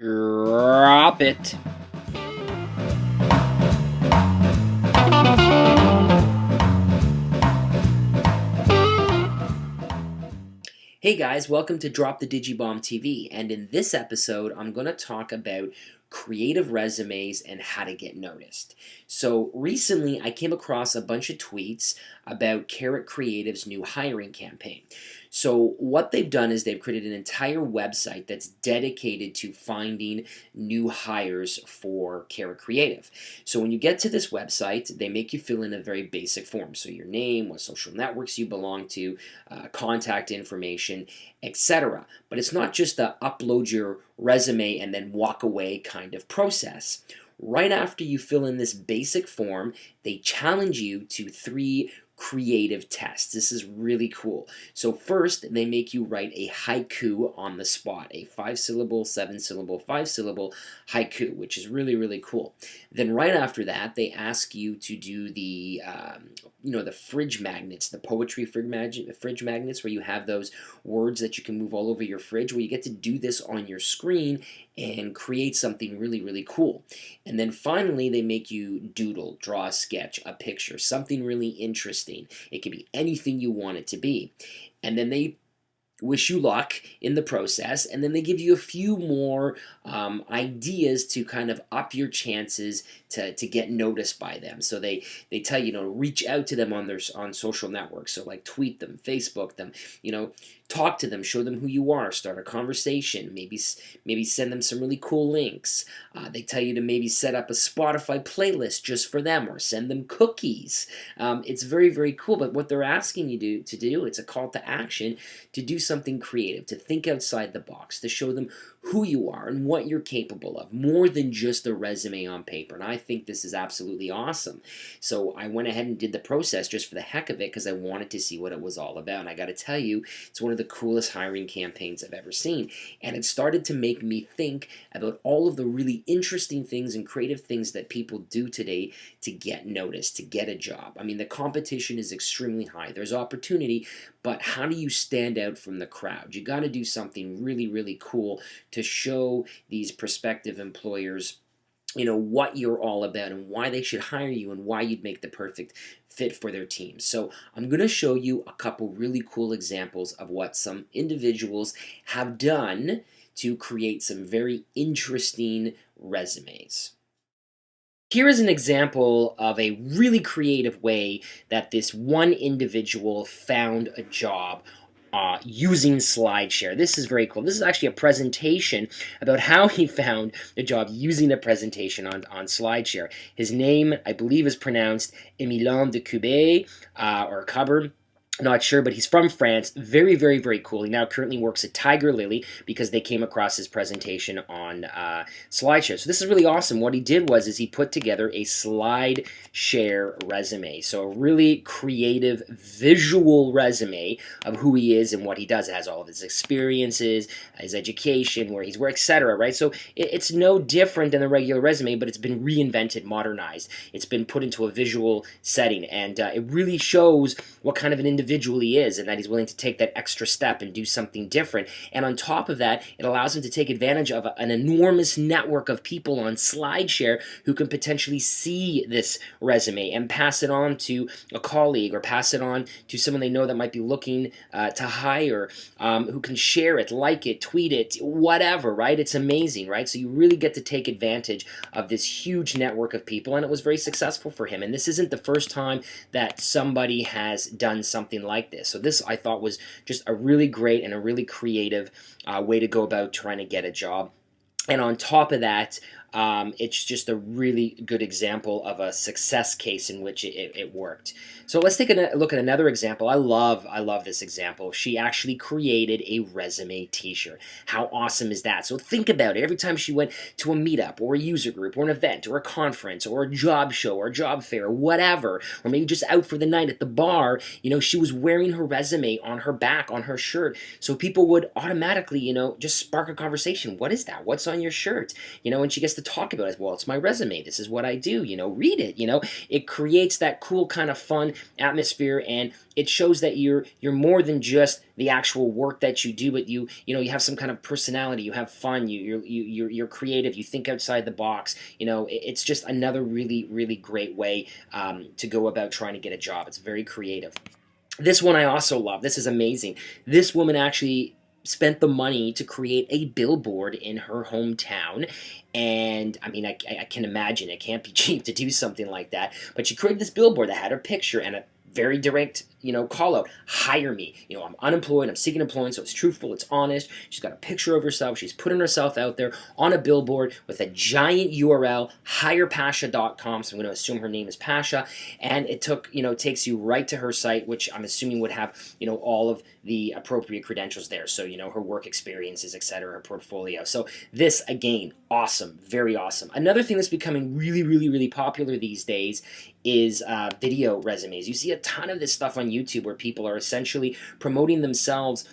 Drop it. Hey guys, welcome to Drop the Digibomb TV, and in this episode I'm going to talk about creative resumes and how to get noticed. So recently I came across a bunch of tweets about Carrot Creative's new hiring campaign. So what they've done is they've created an entire website that's dedicated to finding new hires for Carrot Creative. So when you get to this website, they make you fill in a very basic form. So your name, what social networks you belong to, contact information, etc. But it's not just a upload your resume and then walk away kind of process. Right after you fill in this basic form, they challenge you to 3 creative tests. This is really cool. So first, they make you write a haiku on the spot, a 5-syllable, 7-syllable, 5-syllable haiku, which is really, really cool. Then right after that, they ask you to do the the fridge magnets, the poetry fridge magnets, where you have those words that you can move all over your fridge, where you get to do this on your screen and create something really, really cool. And then finally, they make you doodle, draw a sketch, a picture, something really interesting. It can be anything you want it to be. And then they wish you luck in the process, and then they give you a few more ideas to kind of up your chances to get noticed by them. So they tell you, reach out to them on social networks. So like tweet them, Facebook them, talk to them, show them who you are, start a conversation, maybe send them some really cool links. They tell you to maybe set up a Spotify playlist just for them, or send them cookies. It's very, very cool. But what they're asking you to do, it's a call to action to do something creative, to think outside the box, to show them who you are and what you're capable of, more than just a resume on paper. And I think this is absolutely awesome. So I went ahead and did the process just for the heck of it, because I wanted to see what it was all about. And I got to tell you, it's one of the coolest hiring campaigns I've ever seen. And it started to make me think about all of the really interesting things and creative things that people do today to get noticed, to get a job. I mean, the competition is extremely high. There's opportunity, but how do you stand out from the crowd? You got to do something really, really cool to show these prospective employers what you're all about and why they should hire you and why you'd make the perfect fit for their team. So I'm going to show you a couple really cool examples of what some individuals have done to create some very interesting resumes. Here is an example of a really creative way that this one individual found a job using SlideShare. This is very cool. This is actually a presentation about how he found a job using a presentation on SlideShare. His name, I believe, is pronounced Emilien de Cubé or Cubber. Not sure, but he's from France. Very, very, very cool. He now currently works at Tiger Lily because they came across his presentation on SlideShare. So this is really awesome. What he did was he put together a SlideShare resume. So a really creative visual resume of who he is and what he does. It has all of his experiences, his education, where he's worked, etc. Right? So it's no different than the regular resume, but it's been reinvented, modernized. It's been put into a visual setting, and it really shows what kind of an individual he is, and that he's willing to take that extra step and do something different. And on top of that, it allows him to take advantage of an enormous network of people on SlideShare who can potentially see this resume and pass it on to a colleague or pass it on to someone they know that might be looking to hire, who can share it, like it, tweet it, whatever, right? It's amazing, right? So you really get to take advantage of this huge network of people, and it was very successful for him. And this isn't the first time that somebody has done something like this. So this, I thought, was just a really great and a really creative way to go about trying to get a job. And on top of that, it's just a really good example of a success case in which it worked. So let's take a look at another example. I love this example. She actually created a resume t-shirt. How awesome is that? So think about it. Every time she went to a meetup or a user group or an event or a conference or a job show or a job fair or whatever, or maybe just out for the night at the bar, she was wearing her resume on her back, on her shirt. So people would automatically, just spark a conversation. What is that? What's on your shirt? And she gets to to talk about it. Well, it's my resume. This is what I do. Read it. It creates that cool kind of fun atmosphere, and it shows that you're more than just the actual work that you do, but you have some kind of personality. You have fun. You're creative. You think outside the box. It's just another really, really great way to go about trying to get a job. It's very creative. This one I also love. This is amazing. This woman actually spent the money to create a billboard in her hometown. And I mean, I can imagine it can't be cheap to do something like that. But she created this billboard that had her picture and a very direct, call out, hire me. I'm unemployed, I'm seeking employment, so it's truthful, it's honest. She's got a picture of herself, she's putting herself out there on a billboard with a giant URL, hirepasha.com, so I'm going to assume her name is Pasha, and it takes you right to her site, which I'm assuming would have, all of the appropriate credentials there, so, her work experiences, etc., her portfolio. So this, again, awesome, very awesome. Another thing that's becoming really, really, really popular these days is video resumes. You see a ton of this stuff on YouTube where people are essentially promoting themselves,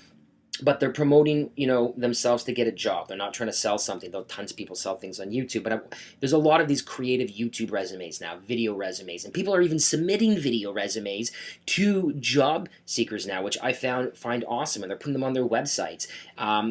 but they're promoting, themselves to get a job. They're not trying to sell something, though tons of people sell things on YouTube. But there's a lot of these creative YouTube resumes now, video resumes. And people are even submitting video resumes to job seekers now, which I find awesome. And they're putting them on their websites.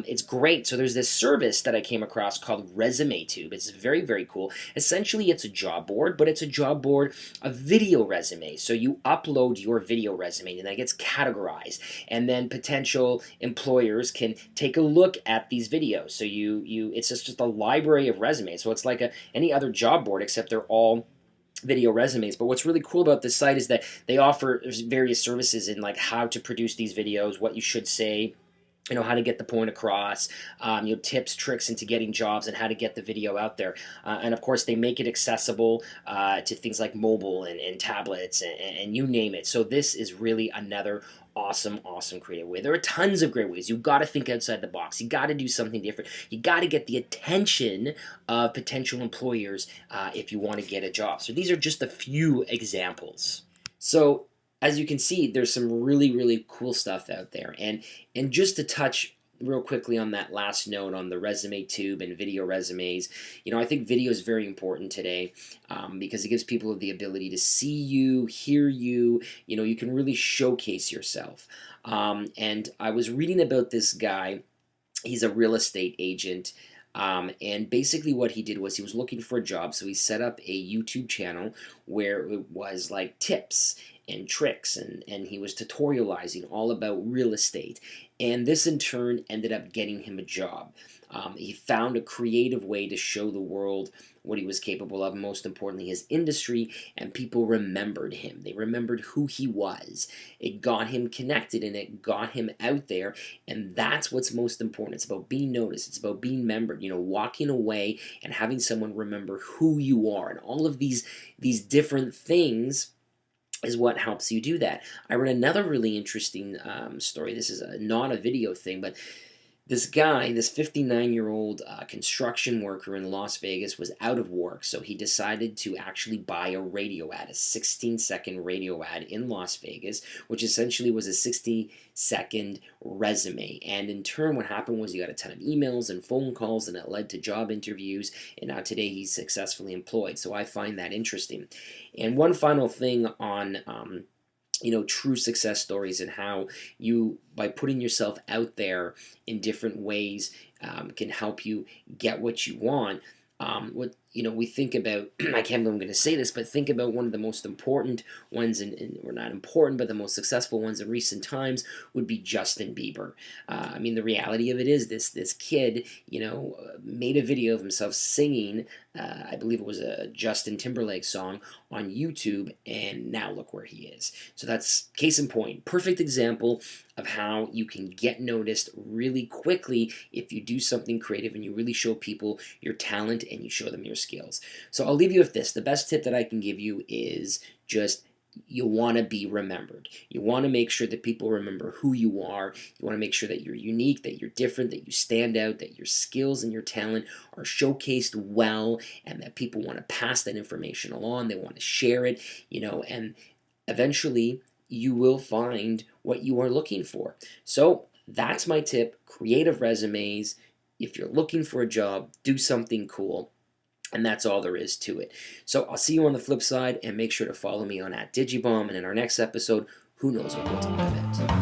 It's great. So there's this service that I came across called ResumeTube. It's very, very cool. Essentially, it's a job board, but it's a job board of video resumes. So you upload your video resume, and that gets categorized. And then potential employers can take a look at these videos. So it's just a library of resumes. So it's like any other job board, except they're all video resumes. But what's really cool about this site is that they offer various services in like how to produce these videos, what you should say, how to get the point across, tips, tricks into getting jobs and how to get the video out there. And of course, they make it accessible to things like mobile and tablets and you name it. So this is really another awesome creative way. There are tons of great ways. You've got to think outside the box. You got to do something different. You got to get the attention of potential employers if you want to get a job. So these are just a few examples. So as you can see, there's some really, really cool stuff out there. And just to touch real quickly on that last note on the ResumeTube and video resumes, I think video is very important today because it gives people the ability to see you, hear you, you can really showcase yourself. And I was reading about this guy. He's a real estate agent. And basically what he did was he was looking for a job, so he set up a YouTube channel where it was like tips and tricks, and he was tutorializing all about real estate. And this in turn ended up getting him a job. He found a creative way to show the world what he was capable of, most importantly his industry, and people remembered him. They remembered who he was. It got him connected and it got him out there, and that's what's most important. It's about being noticed. It's about being remembered, walking away and having someone remember who you are, and all of these different things is what helps you do that. I read another really interesting story. This is not a video thing, but this guy, this 59-year-old construction worker in Las Vegas, was out of work, so he decided to actually buy a radio ad, a 16-second radio ad in Las Vegas, which essentially was a 60-second resume. And in turn, what happened was he got a ton of emails and phone calls, and it led to job interviews, and now today he's successfully employed. So I find that interesting. And one final thing on true success stories and how you, by putting yourself out there in different ways, can help you get what you want. We think about, I can't believe I'm going to say this, but think about one of the most important ones, or not important, but the most successful ones in recent times would be Justin Bieber. The reality of it is this kid, made a video of himself singing, I believe it was a Justin Timberlake song on YouTube, and now look where he is. So that's case in point. Perfect example of how you can get noticed really quickly if you do something creative and you really show people your talent and you show them your skills. So I'll leave you with this. The best tip that I can give you is just you want to be remembered. You want to make sure that people remember who you are. You want to make sure that you're unique, that you're different, that you stand out, that your skills and your talent are showcased well, and that people want to pass that information along. They want to share it, and eventually you will find what you are looking for. So that's my tip. Creative resumes. If you're looking for a job, do something cool. And that's all there is to it. So I'll see you on the flip side, and make sure to follow me on @digibomb. And in our next episode, who knows what we'll talk about.